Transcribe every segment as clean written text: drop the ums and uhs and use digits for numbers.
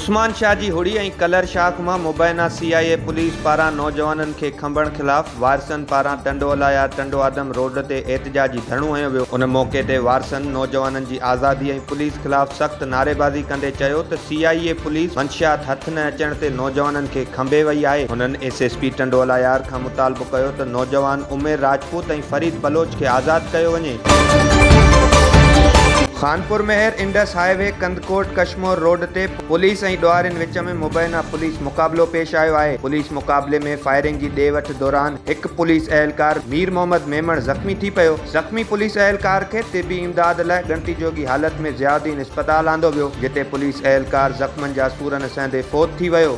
उस्मान शाह जी हुड़ी ऐं कलर शाख मां मुबैना CIA पुलिस पारां नौजवाननि खे खंभण ख़िलाफ़ वारसनि पारां टंडोला या टंडो आदम रोड ते एहतजाजी धरणो हंयो वियो। उन मौक़े ते वारसनि नौजवाननि जी आज़ादी ऐं पुलिस ख़िलाफ़ सख़्त नारेबाज़ी कंदे चयो त CIA पुलिस मंशियात हथ न अचण ते नौजवाननि खे खंभे वई आहे। हुननि SSP टंडोला यार खां मुतालबो कयो त नौजवान उमेर राजपूत ऐं फरीद बलोच खे आज़ादु कयो वञे। खानपुर महर इंडस हाईवे कंदकोट कशमोर रोड ते पुलिस ऐं ॾुआरिन विच में मुबैना पुलिस मुक़ाबलो पेश आयो आहे। पुलिस मुक़ाबले में फायरिंग जी ॾे वठ दौरान हिक पुलिस अहलकार मीर मोहम्मद मेमण ज़ख़्मी थी पियो। ज़ख़्मी पुलिस अहलकार खे तिबी इमदाद लाइ ॻणती जोगी हालत में ज़ियाउद्दीन इस्पताल आंदो वियो, जिते पुलिस अहलकार ज़ख़्मनि जा सूरनि सहंदे फ़ौत थी वियो।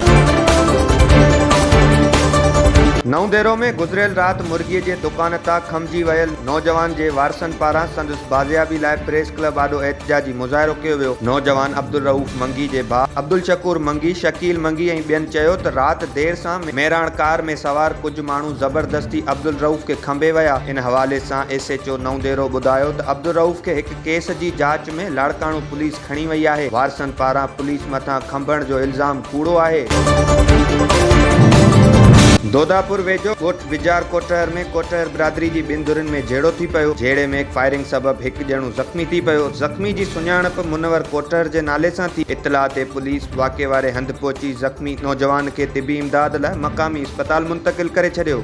नवदेरो में गुज़रियल राति मुर्गीअ जे दुकान तां खमिजी वियल नौजवान जे वारसनि पारां संदसि बाज़ियाबी लाइ प्रेस क्लब आॾो एहतजाजी मुज़ाहिरो कयो वियो। नौजवान अब्दुल रऊफ़ मंगी जे भाउ अब्दुल शकूर मंगी, शकील मंगी ऐं ॿियनि चयो त राति देर सां मेराण कार में सवार कुझु माण्हू ज़बरदस्ती अब्दुल रऊफ़ खे खंभे विया। इन हवाले सां SHO नवदेरो ॿुधायो त अब्दुल रऊफ़ खे हिक केस जी जांच में लाड़काणू पुलिस खणी वई आहे। वारसनि पारां पुलिस मथां खंभण जो इल्ज़ाम कूड़ो आहे। दोदापुर वेझो ॻोठ विजार कोटहर में कोटहर बिरादरी जी ॿिनि धुरिन में झेड़ो थी पियो। झेड़े में फायरिंग सबबि हिकु ॼणो ज़ख़्मी थी पियो। ज़ख़्मी जी सुञाणप मुनवर कोटहर जे नाले सां थी। इतला ते पुलिस वाक़े वारे हंधि पहुची ज़ख़्मी नौजवान खे तिबी इमदाद लाइ मक़ामी इस्पताल मुंतक़िल करे छॾियो।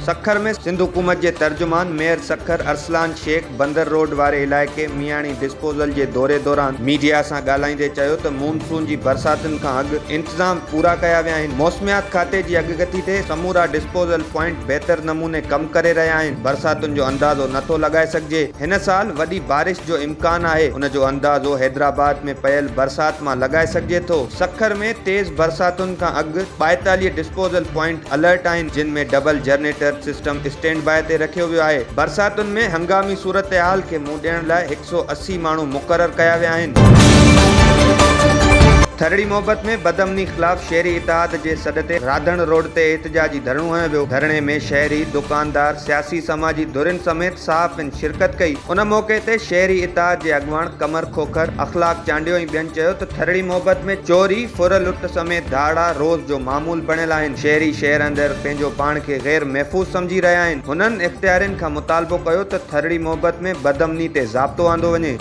सखर में सिंध हुकूमत जे तर्जुमान मेयर सखर अरसलान शेख बंदर रोड वारे इलाइक़े मियाणी डिस्पोज़ल जे दौरे दौरान मीडिया सां ॻाल्हाईंदे चयो त मॉनसून जी बरसातुनि खां अॻु इंतज़ाम पूरा कया विया आहिनि। मौसमियात खाते जी अॻकथी ते समूरा डिस्पोज़ल पॉइंट बहितर नमूने कमु करे रहिया आहिनि। बरसातुनि जो अंदाज़ो नथो लॻाए सघिजे। हिन साल वॾी बारिश जो इम्कान आहे। उन जो अंदाज़ो हैदराबाद में पयल बरसात मां लॻाए सघिजे थो। सखर में तेज़ बरसातुनि खां अॻु 42 डिस्पोज़ल पॉइंट अलर्ट आहिनि, जिन में double generator system stand by ते रखियो वियो आहे। बरसातुनि में हंगामी सूरत-ए-हाल खे मुंहुं ॾियण लाइ 180 माण्हू मुक़रर कया विया आहिनि। थरड़ी मोहब्बत में बदअमनी ख़िलाफ़ शहरी इतिहाद जे सॾ ते राधण रोड ते एहतजाजी धरणो हंयो वियो। धरणे में शहरी दुकानदार सियासी समाजी धुरिन समेत साफ़िन शिरकत कई। उन मौक़े ते शहरी इतिहाद जे अॻवान कमर खोखर, अख़लाक चांडियो ऐं ॿियनि चयो त थरड़ी मोहब्बत में चोरी, फुर लुट समेत धाड़ा रोज़ जो मामूल बणियल आहिनि। शहरी शहर अंदरि पंहिंजो पाण खे ग़ैर महफ़ूज़ सम्झी रहिया आहिनि। हुननि इख़्तियारिन खां मुतालबो कयो त थरड़ी मोहब्बत में बदअमनी ते ज़ाब्तो आंदो वञे।